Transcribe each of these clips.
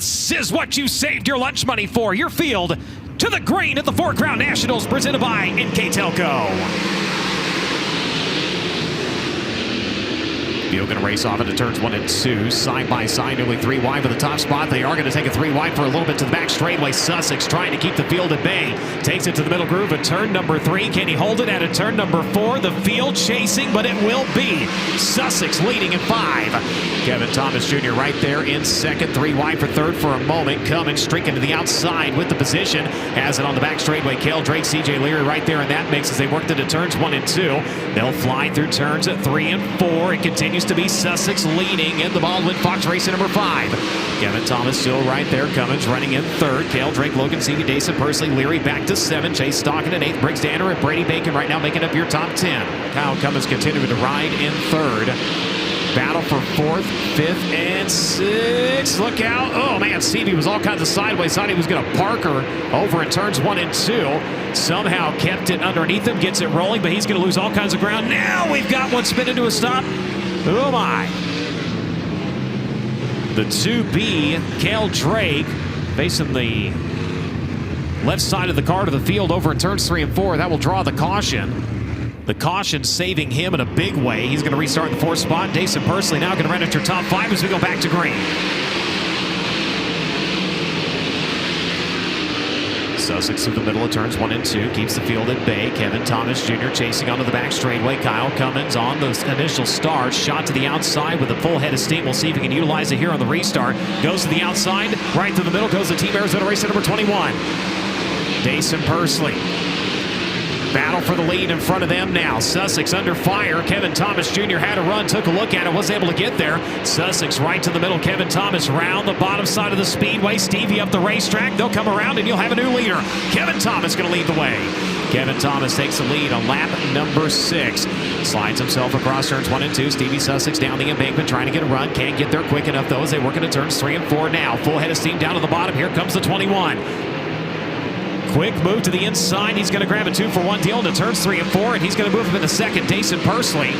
This is what you saved your lunch money for. Your field to the green at the Four Crown Nationals, presented by NK Telco. Field going to race off into turns 1 and 2. Side by side, nearly 3 wide for the top spot. They are going to take a 3 wide for a little bit to the back straightaway. Sussex trying to keep the field at bay. Takes it to the middle groove at turn number 3. Can he hold it at a turn number 4? The field chasing, but it will be Sussex leading in 5. Kevin Thomas Jr. right there in second. 3 wide for third for a moment. Cummins streaking to the outside with the position. Has it on the back straightaway. Cale Drake, CJ Leary right there in that mix as they work into turns 1 and 2. They'll fly through turns at 3 and 4. It continues to be Sussex leading in the Baldwin Fox race at number 5. Kevin Thomas still right there. Cummins running in third. Cale Drake, Logan Seavey, Dason Pursley, Leary back to 7. Chase Stockin at 8th. Briggs Danner and Brady Bacon right now making up your top 10. Kyle Cummins continuing to ride in third. Battle for 4th, 5th, and 6th. Look out. Oh, man, Seavey was all kinds of sideways. Thought he was going to park her over in turns 1 and 2. Somehow kept it underneath him. Gets it rolling, but he's going to lose all kinds of ground. Now we've got one spin into a stop. Oh, my. The 2B, Cale Drake, facing the left side of the car to the field over in turns 3 and 4. That will draw the caution. The caution saving him in a big way. He's going to restart in the 4th spot. Dason Pursley now going to run at your top 5 as we go back to green. Sussex through the middle of turns 1 and 2. Keeps the field at bay. Kevin Thomas Jr. chasing onto the back straightaway. Kyle Cummins on the initial start. Shot to the outside with a full head of steam. We'll see if he can utilize it here on the restart. Goes to the outside. Right through the middle goes the Team Arizona race at number 21. Dason Pursley. Battle for the lead in front of them now. Sussex under fire. Kevin Thomas Jr. had a run, took a look at it, wasn't able to get there. Sussex right to the middle. Kevin Thomas round the bottom side of the speedway. Stevie up the racetrack. They'll come around and you'll have a new leader. Kevin Thomas going to lead the way. Kevin Thomas takes the lead on lap number 6. Slides himself across turns 1 and 2. Stevie Sussex down the embankment trying to get a run. Can't get there quick enough though as they work into turns 3 and 4 now. Full head of steam down to the bottom. Here comes the 21. Quick move to the inside. He's going to grab a 2-for-1 deal into turns 3 and 4, and he's going to move up into second. Dason Pursley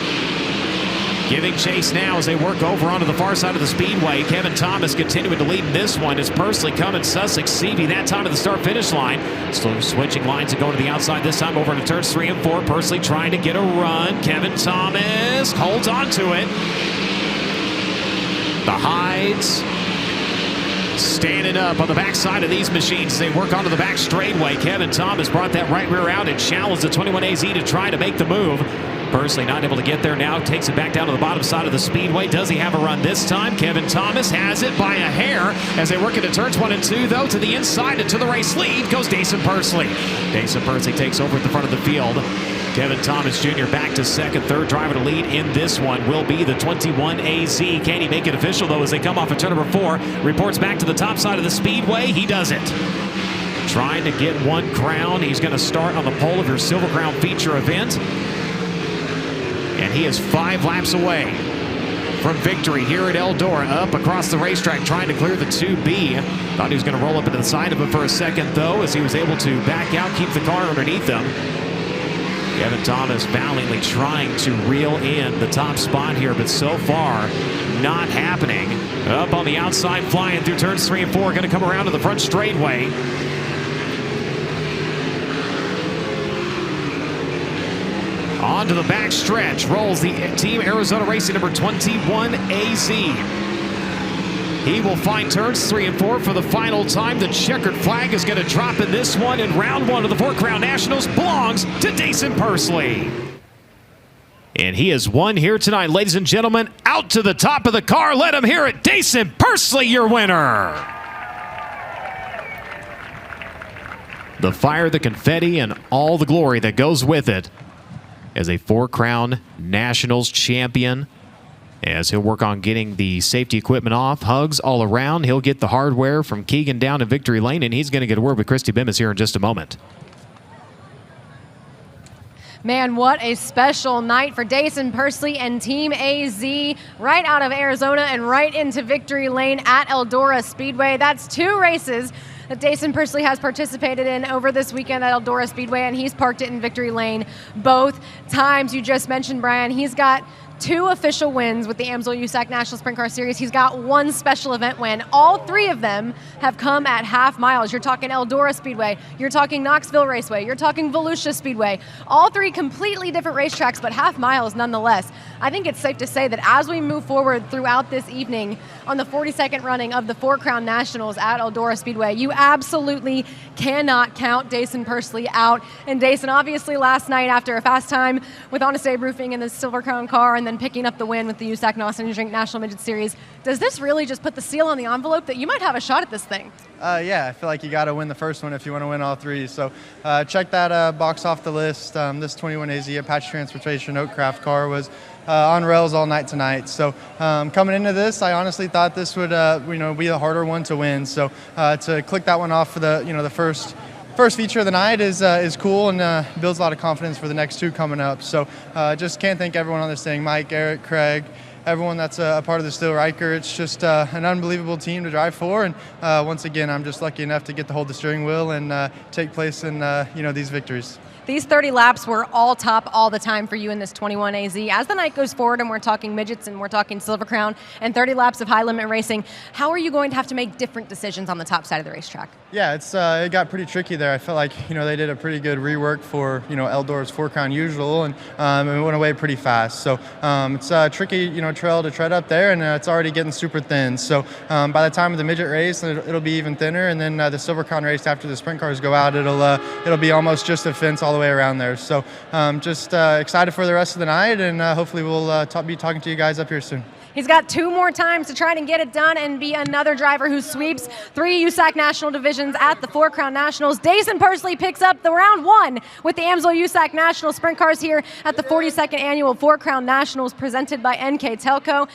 giving chase now as they work over onto the far side of the speedway. Kevin Thomas continuing to lead in this one as Pursley, Cummins, Sussex, Seavey that time of the start-finish line. Still switching lines and going to the outside this time over into turns 3 and 4. Pursley trying to get a run. Kevin Thomas holds on to it. The Hides standing up on the backside of these machines. They work onto the back straightaway. Kevin Thomas brought that right rear out and challenged the 21AZ to try to make the move. Pursley not able to get there now. Takes it back down to the bottom side of the speedway. Does he have a run this time? Kevin Thomas has it by a hair as they work into turns 1 and 2, though. To the inside and to the race lead goes Dason Pursley. Dason Pursley takes over at the front of the field. Kevin Thomas Jr. back to second. Third driver to lead in this one will be the 21AZ. Can he make it official, though, as they come off of turn number 4? Reports back to the top side of the speedway. He does it. Trying to get 1 crown. He's going to start on the pole of your Silver Crown feature event. And he is 5 laps away from victory here at Eldora. Up across the racetrack trying to clear the 2B. Thought he was going to roll up into the side of it for a second, though, as he was able to back out, keep the car underneath him. Kevin Thomas valiantly trying to reel in the top spot here, but so far not happening. Up on the outside, flying through turns 3 and 4, going to come around to the front straightway. Onto the back stretch rolls the Team Arizona Racing number 21AZ. He will find turns 3 and 4 for the final time. The checkered flag is going to drop in this one, and round 1 of the Four Crown Nationals belongs to Dason Pursley. And he has won here tonight, ladies and gentlemen. Out to the top of the car. Let him hear it. Dason Pursley, your winner. The fire, the confetti, and all the glory that goes with it as a Four Crown Nationals champion. As he'll work on getting the safety equipment off, hugs all around. He'll get the hardware from Keegan down in victory lane, and he's going to get a word with Christy Bimmis here in just a moment. Man, what a special night for Dason Pursley and Team AZ, right out of Arizona and right into victory lane at Eldora Speedway. That's 2 races that Dason Pursley has participated in over this weekend at Eldora Speedway, and he's parked it in victory lane both times. You just mentioned, Brian, he's got 2 official wins with the AMSOIL USAC National Sprint Car Series. He's got 1 special event win. All 3 of them have come at half miles. You're talking Eldora Speedway, you're talking Knoxville Raceway, you're talking Volusia Speedway. All 3 completely different racetracks, but half miles nonetheless. I think it's safe to say that as we move forward throughout this evening on the 42nd running of the 4 Crown Nationals at Eldora Speedway, you absolutely cannot count Dason Pursley out. And Dason, obviously last night after a fast time with Honest Abe Roofing in the Silver Crown car and then picking up the win with the USAC Nauson Drink National Midget Series, does this really just put the seal on the envelope that you might have a shot at this thing? Yeah, I feel like you got to win the first one if you want to win all 3. So check that box off the list. This 21AZ Apache Transportation Oakcraft car was on rails all night tonight. So coming into this, I honestly thought this would be the harder one to win. So to click that one off for the the first feature of the night is cool and builds a lot of confidence for the next 2 coming up. So just can't thank everyone on this thing, Mike, Eric, Craig, everyone that's a part of the Steel Riker. It's just an unbelievable team to drive for, and once again, I'm just lucky enough to get to hold the steering wheel and take place in these victories. These 30 laps were all top all the time for you in this 21AZ. As the night goes forward and we're talking midgets and we're talking Silver Crown and 30 laps of high limit racing, how are you going to have to make different decisions on the top side of the racetrack? Yeah, it got pretty tricky there. I felt like they did a pretty good rework for Eldora's 4 Crown Usual, and it went away pretty fast. So it's a tricky trail to tread up there, and it's already getting super thin. So by the time of the midget race, it'll be even thinner, and then the Silver Crown race after the sprint cars go out, it'll be almost just a fence all the way around there. So just excited for the rest of the night, and hopefully we'll be talking to you guys up here soon. He's got 2 more times to try and get it done and be another driver who sweeps 3 USAC National divisions at the 4 Crown Nationals. Dason Pursley picks up the round 1 with the AMSOIL USAC National Sprint Cars here at the 42nd Annual 4 Crown Nationals presented by NK Telco.